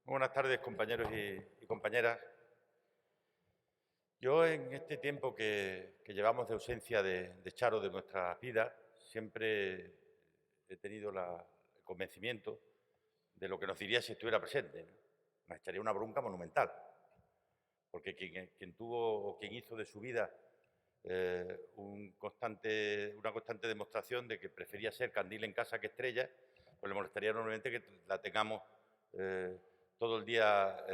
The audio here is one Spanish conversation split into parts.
Buenas tardes, compañeros y compañeras. Yo, en este tiempo que llevamos de ausencia de Charo de nuestras vidas, siempre he tenido el convencimiento de lo que nos diría si estuviera presente, ¿no? Nos echaría una bronca monumental, porque quien tuvo o quien hizo de su vida una constante demostración de que prefería ser candil en casa que estrella, pues le molestaría enormemente que la tengamos eh, todo el día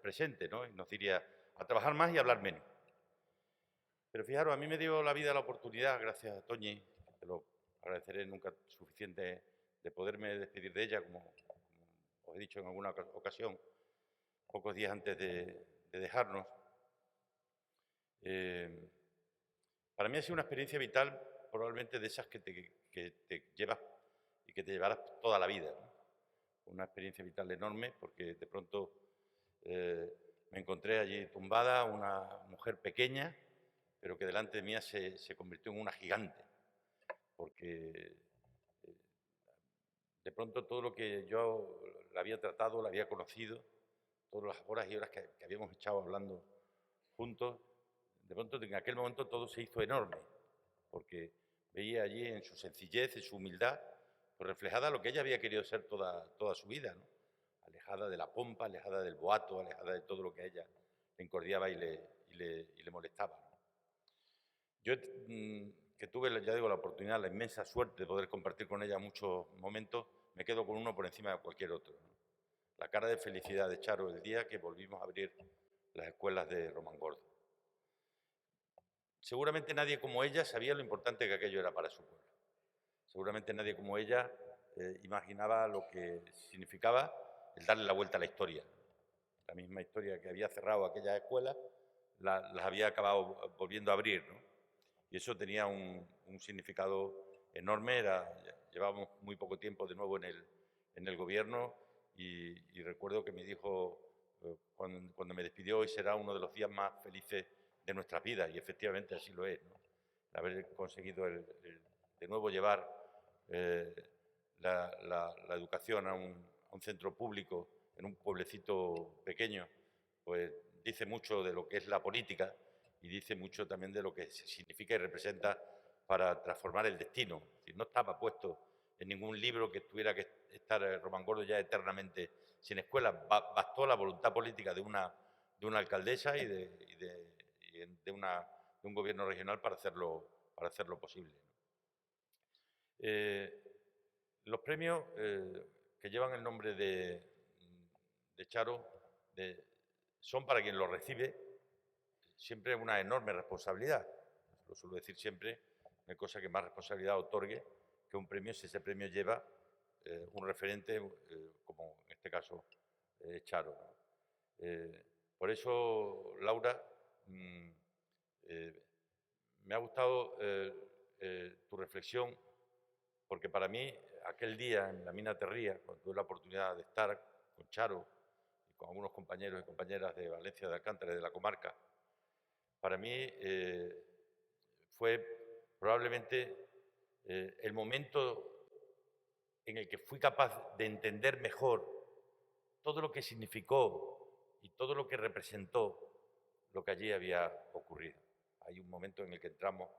presente, ¿no? Y nos diría a trabajar más y a hablar menos. Pero fijaros, a mí me dio la vida la oportunidad, gracias a Toñi, te lo agradeceré nunca suficiente, de poderme despedir de ella, como os he dicho en alguna ocasión, pocos días antes de dejarnos. Eh, para mí ha sido una experiencia vital, probablemente de esas que te llevas y que te llevarás toda la vida, ¿no? Una experiencia vital enorme, porque de pronto me encontré allí tumbada, una mujer pequeña, pero que delante de mí se convirtió en una gigante, porque de pronto todo lo que yo la había tratado, la había conocido, todas las horas y horas que habíamos echado hablando juntos, de pronto en aquel momento todo se hizo enorme, porque veía allí en su sencillez, en su humildad, pues reflejada lo que ella había querido ser toda su vida, ¿no? Alejada de la pompa, alejada del boato, alejada de todo lo que a ella le encordiaba y le molestaba, ¿no? Yo, que tuve, ya digo, la oportunidad, la inmensa suerte de poder compartir con ella muchos momentos, me quedo con uno por encima de cualquier otro, ¿no? La cara de felicidad de Charo el día que volvimos a abrir las escuelas de Romangordo. Seguramente nadie como ella sabía lo importante que aquello era para su pueblo. Seguramente nadie como ella imaginaba lo que significaba el darle la vuelta a la historia. La misma historia que había cerrado aquellas escuelas, las había acabado volviendo a abrir, ¿no? Y eso tenía un significado enorme. Llevábamos muy poco tiempo de nuevo en el gobierno y recuerdo que me dijo, cuando me despidió, hoy será uno de los días más felices de nuestras vidas, y efectivamente así lo es, ¿no? El haber conseguido de nuevo llevar eh, la educación a un centro público en un pueblecito pequeño, pues dice mucho de lo que es la política y dice mucho también de lo que significa y representa para transformar el destino. Es decir, no estaba puesto en ningún libro que tuviera que estar Romangordo ya eternamente sin escuela. Bastó la voluntad política de una alcaldesa y de un gobierno regional para hacerlo posible, ¿no? Eh, los premios que llevan el nombre de Charo son, para quien los recibe, siempre una enorme responsabilidad. Lo suelo decir siempre, no hay cosa que más responsabilidad otorgue que un premio si ese premio lleva un referente, como en este caso Charo, ¿no? Por eso, Laura, mm, eh, me ha gustado tu reflexión, porque para mí aquel día en la mina Terría, cuando tuve la oportunidad de estar con Charo y con algunos compañeros y compañeras de Valencia de Alcántara y de la comarca, para mí fue probablemente el momento en el que fui capaz de entender mejor todo lo que significó y todo lo que representó lo que allí había ocurrido. Hay un momento en el que entramos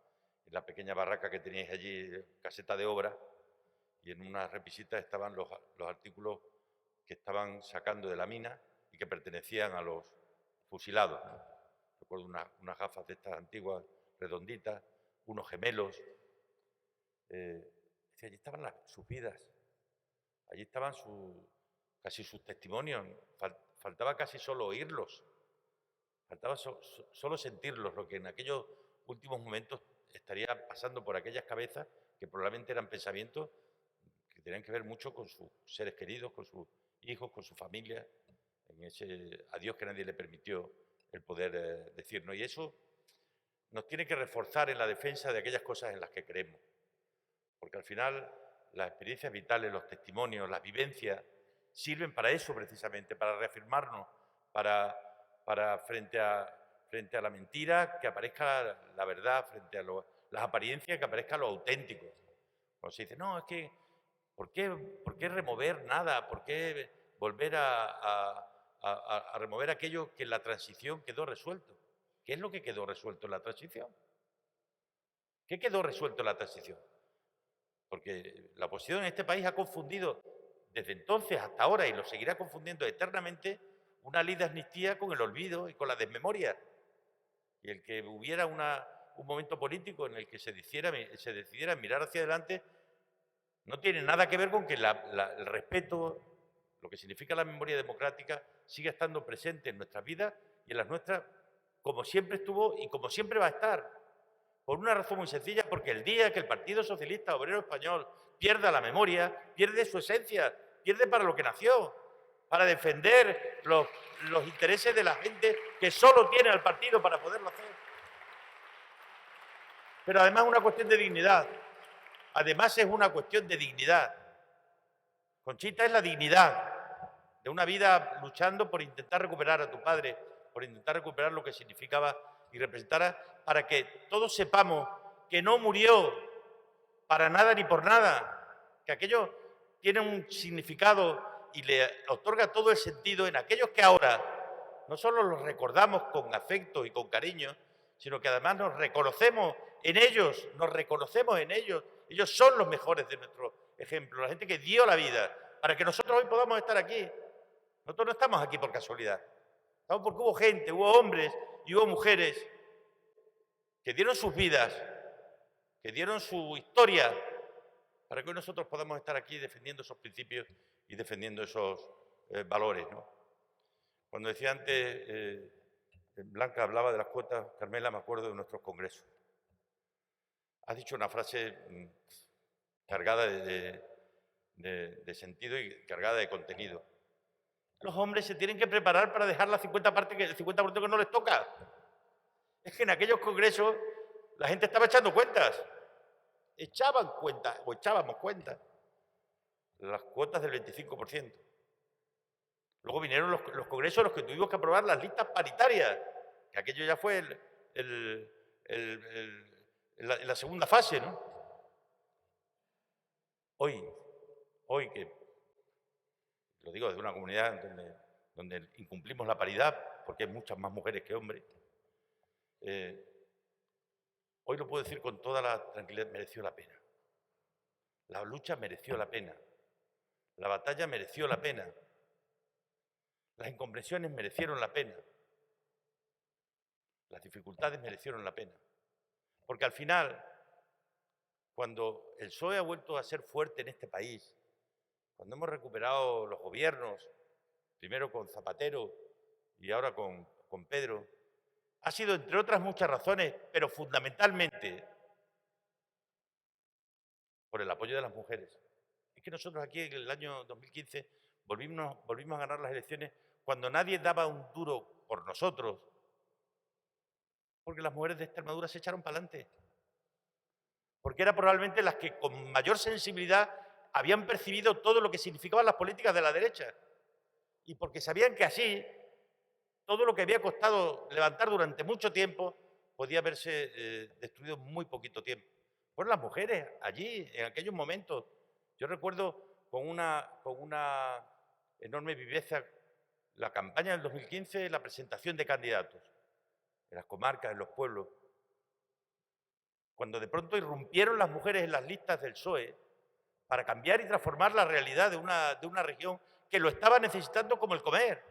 en la pequeña barraca que teníais allí, caseta de obra, y en unas repisitas estaban los artículos que estaban sacando de la mina y que pertenecían a los fusilados, ¿no? Recuerdo unas gafas de estas antiguas, redonditas, unos gemelos. Allí estaban sus vidas, allí estaban casi sus testimonios. Faltaba casi solo oírlos, faltaba solo sentirlos, lo que en aquellos últimos momentos estaría pasando por aquellas cabezas, que probablemente eran pensamientos que tenían que ver mucho con sus seres queridos, con sus hijos, con su familia, en ese adiós que nadie le permitió el poder decir, ¿no? Y eso nos tiene que reforzar en la defensa de aquellas cosas en las que creemos, porque al final las experiencias vitales, los testimonios, las vivencias, sirven para eso precisamente, para reafirmarnos, para frente a la mentira, que aparezca la verdad, frente a las apariencias, que aparezca lo auténtico. Cuando se dice, no, es que, ¿por qué remover nada? ¿Por qué volver a remover aquello que en la transición quedó resuelto. ¿Qué es lo que quedó resuelto en la transición? ¿Qué quedó resuelto en la transición? Porque la oposición en este país ha confundido desde entonces hasta ahora, y lo seguirá confundiendo eternamente, una ley de amnistía con el olvido y con la desmemoria. Y el que hubiera un momento político en el que se decidiera mirar hacia adelante no tiene nada que ver con que el respeto, lo que significa la memoria democrática, siga estando presente en nuestras vidas y en las nuestras, como siempre estuvo y como siempre va a estar. Por una razón muy sencilla, porque el día que el Partido Socialista Obrero Español pierda la memoria, pierde su esencia, pierde para lo que nació, para defender los intereses de la gente que solo tiene al partido para poderlo hacer. Pero además es una cuestión de dignidad. Además es una cuestión de dignidad. Conchita es la dignidad de una vida luchando por intentar recuperar a tu padre, por intentar recuperar lo que significaba y representara, para que todos sepamos que no murió para nada ni por nada, que aquello tiene un significado y le otorga todo el sentido en aquellos que ahora no solo los recordamos con afecto y con cariño, sino que además nos reconocemos en ellos, ellos son los mejores de nuestro ejemplo, la gente que dio la vida para que nosotros hoy podamos estar aquí. Nosotros no estamos aquí por casualidad, estamos porque hubo gente, hubo hombres y hubo mujeres que dieron sus vidas, que dieron su historia, para que hoy nosotros podamos estar aquí defendiendo esos principios y defendiendo esos valores, ¿no? Cuando decía antes, Blanca hablaba de las cuotas, Carmela, me acuerdo de nuestros congresos. Has dicho una frase cargada de sentido y cargada de contenido. Los hombres se tienen que preparar para dejar la 50% que no les toca. Es que en aquellos congresos la gente estaba echando cuentas. Echaban cuentas, o echábamos cuentas. Las cuotas del 25%. Luego vinieron los congresos en los que tuvimos que aprobar las listas paritarias, que aquello ya fue la segunda fase, ¿no? Hoy que, lo digo desde una comunidad donde incumplimos la paridad, porque hay muchas más mujeres que hombres, hoy lo puedo decir con toda la tranquilidad, mereció la pena. La lucha mereció la pena. La batalla mereció la pena. Las incomprensiones merecieron la pena. Las dificultades merecieron la pena. Porque al final, cuando el PSOE ha vuelto a ser fuerte en este país, cuando hemos recuperado los gobiernos, primero con Zapatero y ahora con Pedro, ha sido, entre otras muchas razones, pero fundamentalmente por el apoyo de las mujeres. Es que nosotros aquí en el año 2015 volvimos a ganar las elecciones cuando nadie daba un duro por nosotros, porque las mujeres de Extremadura se echaron para adelante. Porque eran probablemente las que con mayor sensibilidad habían percibido todo lo que significaban las políticas de la derecha. Y porque sabían que así, todo lo que había costado levantar durante mucho tiempo podía haberse destruido en muy poquito tiempo. Fueron las mujeres allí, en aquellos momentos. Yo recuerdo con una enorme viveza la campaña del 2015, la presentación de candidatos en las comarcas, en los pueblos, cuando de pronto irrumpieron las mujeres en las listas del PSOE para cambiar y transformar la realidad de una región que lo estaba necesitando como el comer.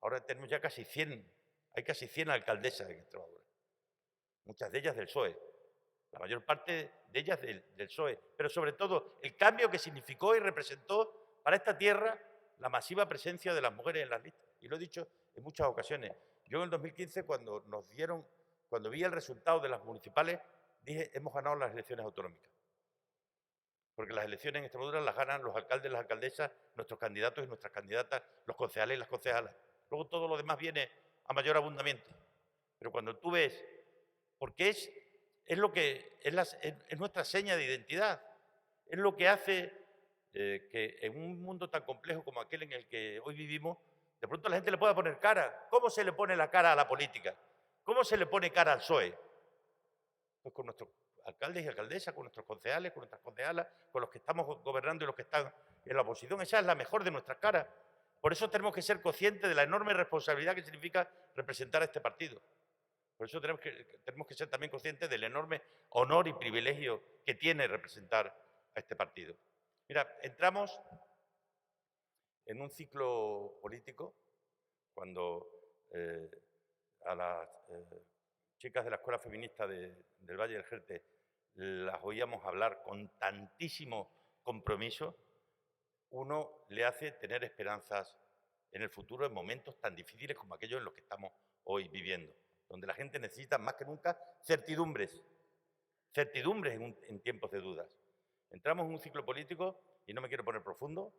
Ahora tenemos ya casi 100, hay casi 100 alcaldesas en Extremadura, muchas de ellas del PSOE, la mayor parte de ellas del PSOE, pero sobre todo el cambio que significó y representó para esta tierra la masiva presencia de las mujeres en las listas. Y lo he dicho en muchas ocasiones. Yo en el 2015, cuando vi el resultado de las municipales, dije, hemos ganado las elecciones autonómicas. Porque las elecciones en Extremadura las ganan los alcaldes, las alcaldesas, nuestros candidatos y nuestras candidatas, los concejales y las concejalas. Luego todo lo demás viene a mayor abundamiento. Pero cuando tú ves, porque es nuestra seña de identidad, es lo que hace que en un mundo tan complejo como aquel en el que hoy vivimos, de pronto la gente le pueda poner cara. ¿Cómo se le pone la cara a la política? ¿Cómo se le pone cara al PSOE? Pues con nuestros alcaldes y alcaldesas, con nuestros concejales, con nuestras concejalas, con los que estamos gobernando y los que están en la oposición. Esa es la mejor de nuestras caras, Por eso tenemos que ser conscientes de la enorme responsabilidad que significa representar a este partido. Por eso tenemos que ser también conscientes del enorme honor y privilegio que tiene representar a este partido. Mira, entramos en un ciclo político cuando a las chicas de la Escuela Feminista del Valle del Jerte las oíamos hablar con tantísimo compromiso, uno le hace tener esperanzas en el futuro en momentos tan difíciles como aquellos en los que estamos hoy viviendo, donde la gente necesita más que nunca certidumbres en tiempos de dudas. Entramos en un ciclo político, y no me quiero poner profundo,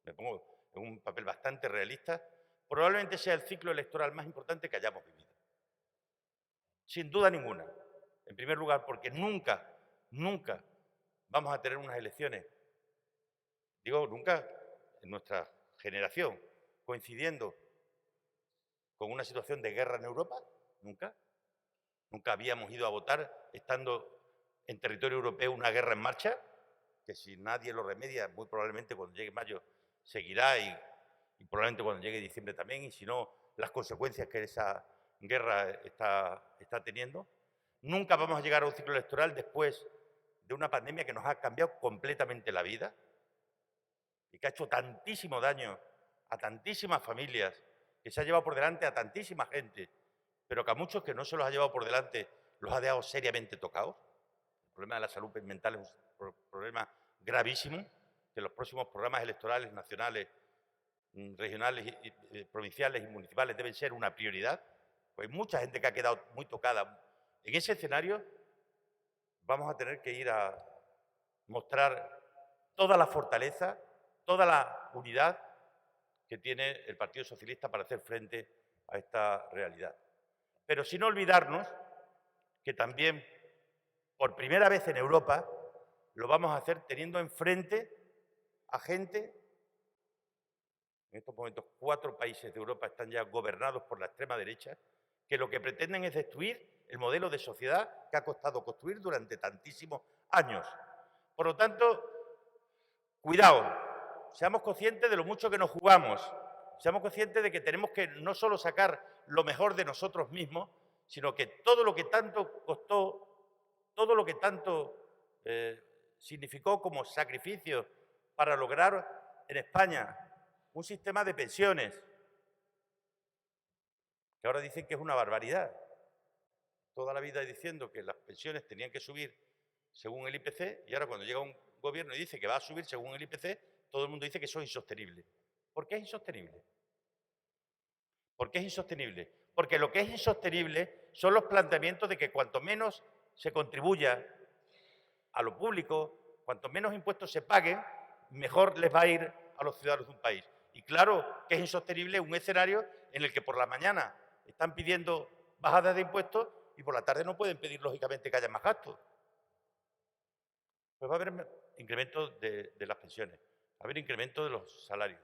me pongo en un papel bastante realista, probablemente sea el ciclo electoral más importante que hayamos vivido. Sin duda ninguna. En primer lugar, porque nunca vamos a tener unas elecciones, digo nunca en nuestra generación, coincidiendo con una situación de guerra en Europa, nunca. Nunca habíamos ido a votar estando en territorio europeo una guerra en marcha, que si nadie lo remedia, muy probablemente cuando llegue mayo seguirá y probablemente cuando llegue diciembre también, y si no, las consecuencias que esa guerra está teniendo. Nunca vamos a llegar a un ciclo electoral después de una pandemia que nos ha cambiado completamente la vida y que ha hecho tantísimo daño a tantísimas familias, que se ha llevado por delante a tantísima gente, pero que a muchos que no se los ha llevado por delante los ha dejado seriamente tocados. El problema de la salud mental es un problema gravísimo, que los próximos programas electorales nacionales, regionales, provinciales y municipales deben ser una prioridad, pues hay mucha gente que ha quedado muy tocada. En ese escenario vamos a tener que ir a mostrar toda la fortaleza, toda la unidad que tiene el Partido Socialista para hacer frente a esta realidad. Pero sin olvidarnos que también, por primera vez en Europa, lo vamos a hacer teniendo enfrente a gente. En estos momentos 4 países de Europa están ya gobernados por la extrema derecha, que lo que pretenden es destruir el modelo de sociedad que ha costado construir durante tantísimos años. Por lo tanto, cuidado, seamos conscientes de lo mucho que nos jugamos, seamos conscientes de que tenemos que no solo sacar lo mejor de nosotros mismos, sino que todo lo que tanto costó, todo lo que tanto significó como sacrificio para lograr en España un sistema de pensiones, que ahora dicen que es una barbaridad. Toda la vida diciendo que las pensiones tenían que subir según el IPC, y ahora cuando llega un gobierno y dice que va a subir según el IPC, todo el mundo dice que eso es insostenible. ¿Por qué es insostenible? ¿Por qué es insostenible? Porque lo que es insostenible son los planteamientos de que cuanto menos se contribuya a lo público, cuanto menos impuestos se paguen, mejor les va a ir a los ciudadanos de un país. Y claro que es insostenible un escenario en el que por la mañana están pidiendo bajadas de impuestos y por la tarde no pueden pedir, lógicamente, que haya más gastos. Pues va a haber incremento de las pensiones, va a haber incremento de los salarios,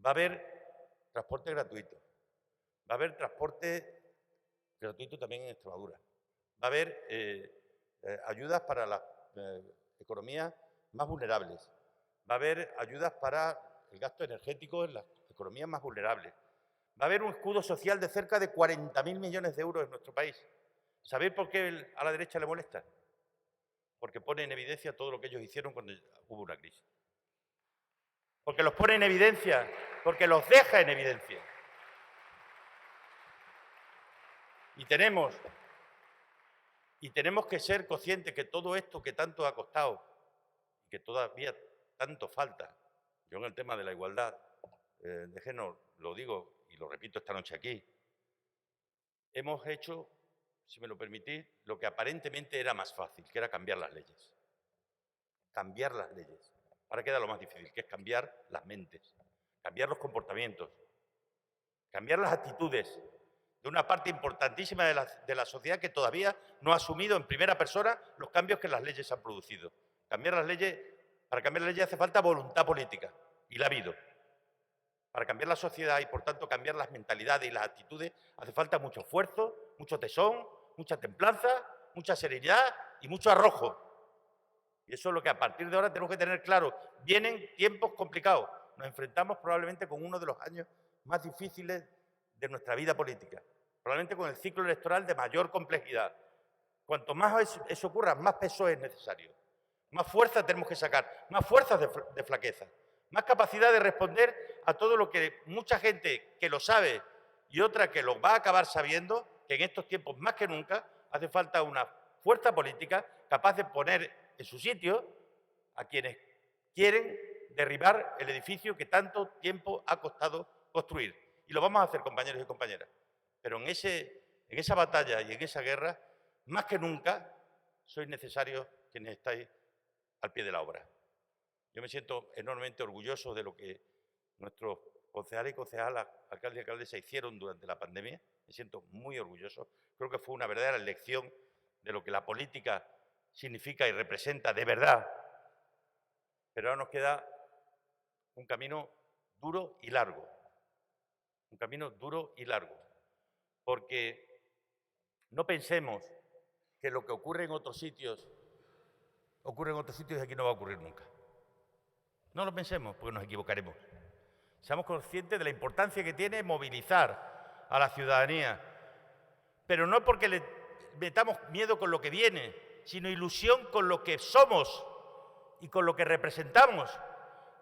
va a haber transporte gratuito, va a haber transporte gratuito también en Extremadura, va a haber ayudas para las economías más vulnerables, va a haber ayudas para el gasto energético en las economías más vulnerables, va a haber un escudo social de cerca de 40.000 millones de euros en nuestro país. ¿Sabéis por qué a la derecha le molesta? Porque pone en evidencia todo lo que ellos hicieron cuando hubo una crisis. Porque los pone en evidencia, porque los deja en evidencia. Y tenemos que ser conscientes que todo esto que tanto ha costado, que todavía tanto falta, yo en el tema de la igualdad de género lo digo y lo repito esta noche aquí, hemos hecho, si me lo permitís, lo que aparentemente era más fácil, que era cambiar las leyes. Cambiar las leyes. Ahora queda lo más difícil, que es cambiar las mentes, cambiar los comportamientos, cambiar las actitudes de una parte importantísima de la sociedad que todavía no ha asumido en primera persona los cambios que las leyes han producido. Cambiar las leyes, para cambiar las leyes hace falta voluntad política, y la ha habido. Para cambiar la sociedad y, por tanto, cambiar las mentalidades y las actitudes, hace falta mucho esfuerzo, mucho tesón, mucha templanza, mucha serenidad y mucho arrojo. Y eso es lo que a partir de ahora tenemos que tener claro. Vienen tiempos complicados. nos enfrentamos probablemente con uno de los años más difíciles de nuestra vida política, probablemente con el ciclo electoral de mayor complejidad. Cuanto más eso ocurra, más peso es necesario, más fuerza tenemos que sacar, más fuerzas de flaqueza, más capacidad de responder a todo lo que mucha gente que lo sabe y otra que lo va a acabar sabiendo, que en estos tiempos más que nunca hace falta una fuerza política capaz de poner en su sitio a quienes quieren derribar el edificio que tanto tiempo ha costado construir. Y lo vamos a hacer, compañeros y compañeras. Pero en esa batalla y en esa guerra, más que nunca, sois necesarios quienes estáis al pie de la obra. Yo me siento enormemente orgulloso de lo que nuestros concejales y concejalas, alcaldes y alcaldesas hicieron durante la pandemia. Me siento muy orgulloso. Creo que fue una verdadera lección de lo que la política significa y representa de verdad. Pero ahora nos queda un camino duro y largo. Un camino duro y largo. Porque no pensemos que lo que ocurre en otros sitios y aquí no va a ocurrir nunca. No lo pensemos, porque nos equivocaremos. Seamos conscientes de la importancia que tiene movilizar a la ciudadanía, pero no porque le metamos miedo con lo que viene, sino ilusión con lo que somos y con lo que representamos,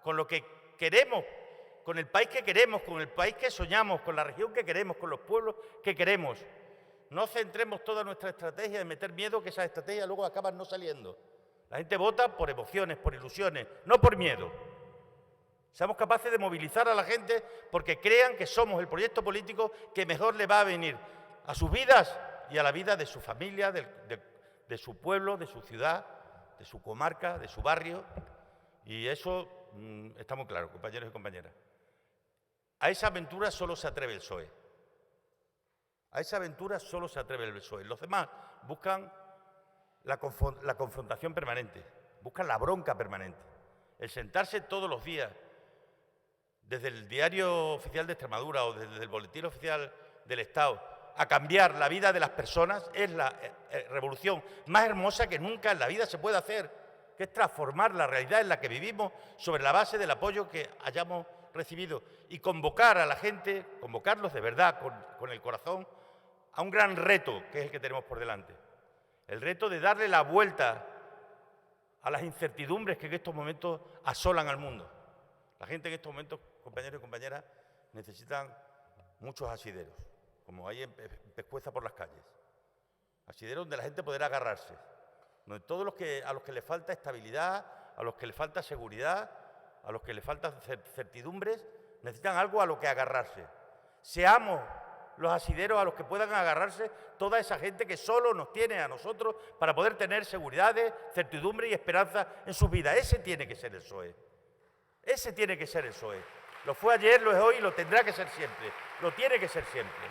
con lo que queremos, con el país que queremos, con el país que soñamos, con la región que queremos, con los pueblos que queremos. No centremos toda nuestra estrategia en meter miedo, que esas estrategias luego acaban no saliendo. La gente vota por emociones, por ilusiones, no por miedo. Seamos capaces de movilizar a la gente porque crean que somos el proyecto político que mejor le va a venir a sus vidas y a la vida de su familia, de su pueblo, de su ciudad, de su comarca, de su barrio. Y eso está muy claro, compañeros y compañeras. A esa aventura solo se atreve el PSOE. A esa aventura solo se atreve el PSOE. Los demás buscan la confrontación permanente, buscan la bronca permanente, el sentarse todos los días, desde el Diario Oficial de Extremadura o desde el Boletín Oficial del Estado, a cambiar la vida de las personas, es la revolución más hermosa que nunca en la vida se puede hacer, que es transformar la realidad en la que vivimos sobre la base del apoyo que hayamos recibido y convocar a la gente, convocarlos de verdad, con el corazón, a un gran reto que es el que tenemos por delante. El reto de darle la vuelta a las incertidumbres que en estos momentos asolan al mundo. La gente en estos momentos, compañeros y compañeras, necesitan muchos asideros, como hay en Pescueza por las calles. Asideros donde la gente podrá agarrarse, donde todos a los que les falta estabilidad, a los que les falta seguridad, a los que les faltan certidumbres, necesitan algo a lo que agarrarse. Seamos los asideros a los que puedan agarrarse toda esa gente que solo nos tiene a nosotros para poder tener seguridades, certidumbre y esperanza en sus vidas. Ese tiene que ser el PSOE. Ese tiene que ser el PSOE. Lo fue ayer, lo es hoy y lo tendrá que ser siempre. Lo tiene que ser siempre.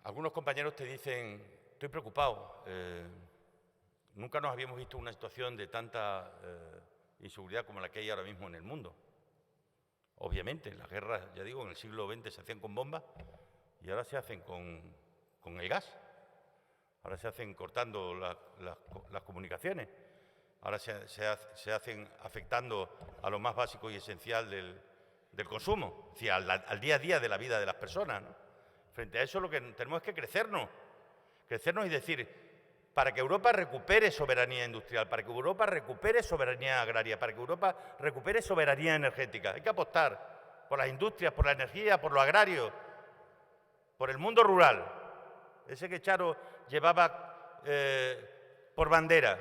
Algunos compañeros te dicen, estoy preocupado. Nunca nos habíamos visto en una situación de tanta inseguridad como la que hay ahora mismo en el mundo. Obviamente, las guerras, ya digo, en el siglo XX se hacían con bombas y ahora se hacen con el gas. Ahora se hacen cortando las comunicaciones. Ahora se hacen afectando a lo más básico y esencial del consumo, es decir, al día a día de la vida de las personas, ¿no? Frente a eso lo que tenemos es que crecernos y decir, para que Europa recupere soberanía industrial, para que Europa recupere soberanía agraria, para que Europa recupere soberanía energética. Hay que apostar por las industrias, por la energía, por lo agrario, por el mundo rural, ese que Charo llevaba por bandera,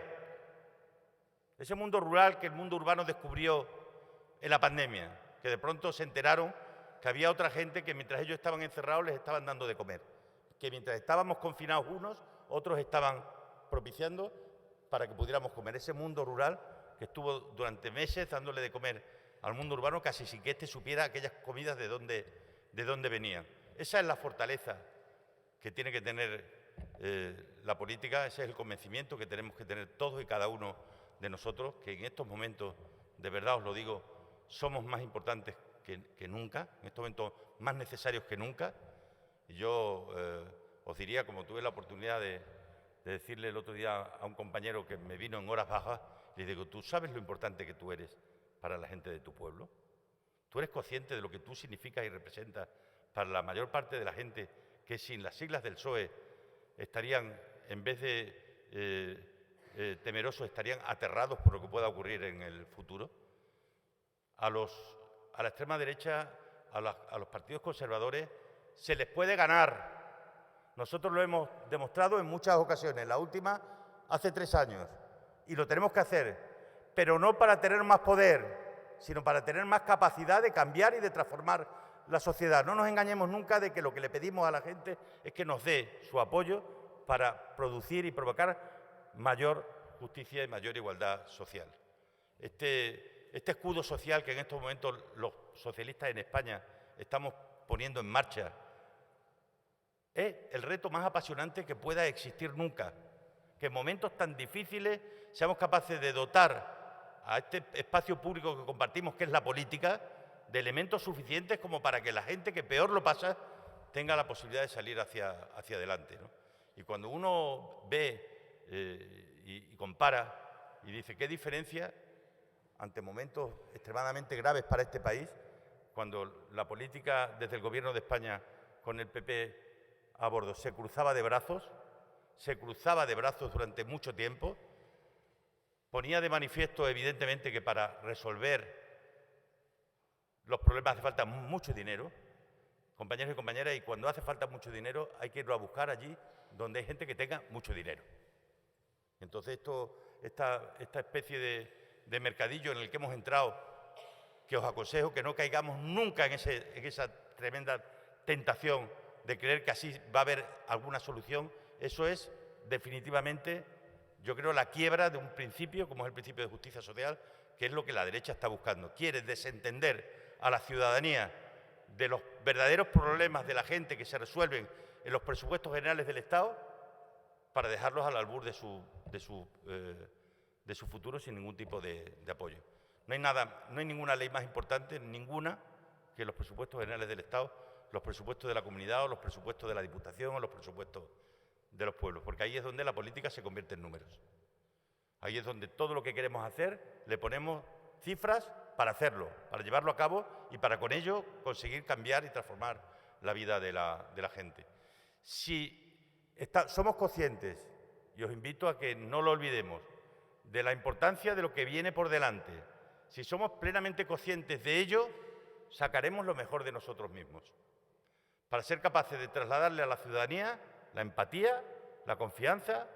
ese mundo rural que el mundo urbano descubrió en la pandemia, que de pronto se enteraron que había otra gente que mientras ellos estaban encerrados les estaban dando de comer, que mientras estábamos confinados unos, otros estaban propiciando para que pudiéramos comer. Ese mundo rural que estuvo durante meses dándole de comer al mundo urbano casi sin que éste supiera aquellas comidas de dónde venían. Esa es la fortaleza que tiene que tener la política, ese es el convencimiento que tenemos que tener todos y cada uno de nosotros, que en estos momentos, de verdad os lo digo, somos más importantes que nunca, en estos momentos más necesarios que nunca. Y yo os diría, como tuve la oportunidad de de decirle el otro día a un compañero que me vino en horas bajas, le digo, ¿tú sabes lo importante que tú eres para la gente de tu pueblo? ¿Tú eres consciente de lo que tú significas y representas para la mayor parte de la gente que sin las siglas del PSOE estarían, en vez de temerosos, estarían aterrados por lo que pueda ocurrir en el futuro? A la extrema derecha, a los partidos conservadores, se les puede ganar. Nosotros lo hemos demostrado en muchas ocasiones, la última hace 3 años, y lo tenemos que hacer, pero no para tener más poder, sino para tener más capacidad de cambiar y de transformar la sociedad. No nos engañemos nunca de que lo que le pedimos a la gente es que nos dé su apoyo para producir y provocar mayor justicia y mayor igualdad social. Este escudo social que en estos momentos los socialistas en España estamos poniendo en marcha es el reto más apasionante que pueda existir nunca. Que en momentos tan difíciles seamos capaces de dotar a este espacio público que compartimos, que es la política, de elementos suficientes como para que la gente que peor lo pasa tenga la posibilidad de salir hacia adelante, ¿no? Y cuando uno ve y compara y dice qué diferencia ante momentos extremadamente graves para este país, cuando la política desde el Gobierno de España con el PP a bordo se cruzaba de brazos durante mucho tiempo, ponía de manifiesto evidentemente que para resolver los problemas hace falta mucho dinero, compañeros y compañeras, y cuando hace falta mucho dinero hay que irlo a buscar allí donde hay gente que tenga mucho dinero. Entonces esta especie de mercadillo en el que hemos entrado, que os aconsejo que no caigamos nunca en esa tremenda tentación de creer que así va a haber alguna solución, eso es definitivamente, yo creo, la quiebra de un principio, como es el principio de justicia social, que es lo que la derecha está buscando. Quiere desentender a la ciudadanía de los verdaderos problemas de la gente que se resuelven en los presupuestos generales del Estado para dejarlos al albur de su futuro sin ningún tipo de apoyo. No hay ninguna ley más importante, ninguna, que los presupuestos generales del Estado, los presupuestos de la comunidad o los presupuestos de la Diputación o los presupuestos de los pueblos, porque ahí es donde la política se convierte en números. Ahí es donde todo lo que queremos hacer le ponemos cifras para hacerlo, para llevarlo a cabo y para con ello conseguir cambiar y transformar la vida de la gente. Si somos conscientes, y os invito a que no lo olvidemos, de la importancia de lo que viene por delante, si somos plenamente conscientes de ello, sacaremos lo mejor de nosotros mismos, para ser capaces de trasladarle a la ciudadanía la empatía, la confianza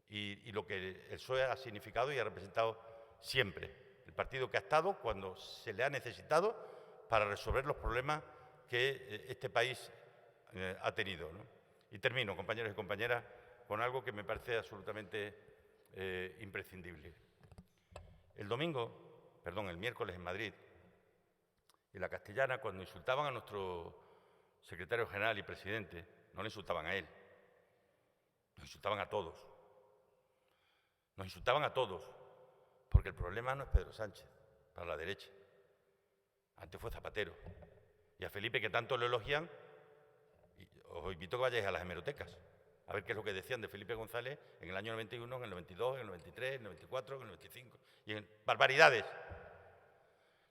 y lo que el PSOE ha significado y ha representado siempre. El partido que ha estado cuando se le ha necesitado para resolver los problemas que este país ha tenido, ¿no? Y termino, compañeros y compañeras, con algo que me parece absolutamente imprescindible. El miércoles en Madrid, en la Castellana, cuando insultaban a nuestro secretario general y presidente, no le insultaban a él, nos insultaban a todos. Nos insultaban a todos, porque el problema no es Pedro Sánchez, para la derecha. Antes fue Zapatero. Y a Felipe, que tanto lo elogian, os invito a que vayáis a las hemerotecas, a ver qué es lo que decían de Felipe González en el año 91, en el 92, en el 93, en el 94, en el 95, y en barbaridades.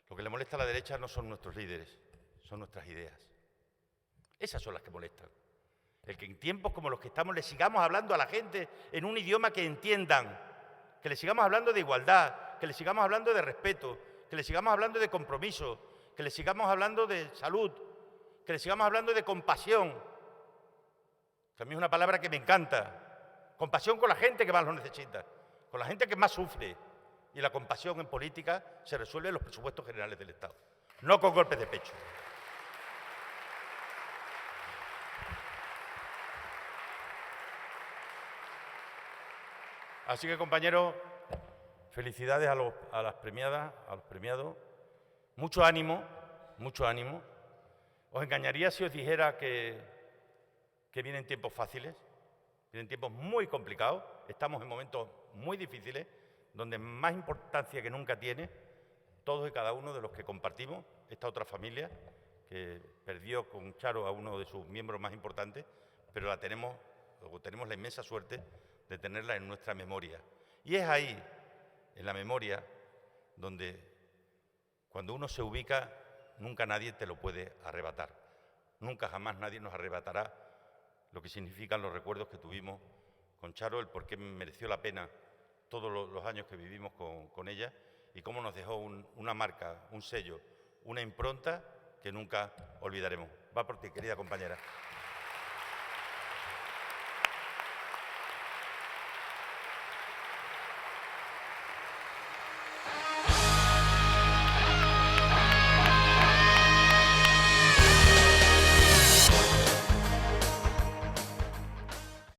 Lo que le molesta a la derecha no son nuestros líderes, son nuestras ideas. Esas son las que molestan. El que en tiempos como los que estamos le sigamos hablando a la gente en un idioma que entiendan, que le sigamos hablando de igualdad, que le sigamos hablando de respeto, que le sigamos hablando de compromiso, que le sigamos hablando de salud, que le sigamos hablando de compasión. Que a mí es una palabra que me encanta. Compasión con la gente que más lo necesita, con la gente que más sufre. Y la compasión en política se resuelve en los presupuestos generales del Estado, no con golpes de pecho. Así que, compañeros, felicidades a las premiadas, a los premiados. Mucho ánimo, mucho ánimo. Os engañaría si os dijera que vienen tiempos fáciles, vienen tiempos muy complicados, estamos en momentos muy difíciles, donde más importancia que nunca tiene todos y cada uno de los que compartimos esta otra familia, que perdió con Charo a uno de sus miembros más importantes, pero la tenemos o tenemos la inmensa suerte de tenerla en nuestra memoria. Y es ahí, en la memoria, donde cuando uno se ubica, nunca nadie te lo puede arrebatar. Nunca jamás nadie nos arrebatará lo que significan los recuerdos que tuvimos con Charo, el por qué mereció la pena todos los años que vivimos con ella y cómo nos dejó una marca, un sello, una impronta que nunca olvidaremos. Va por ti, querida compañera.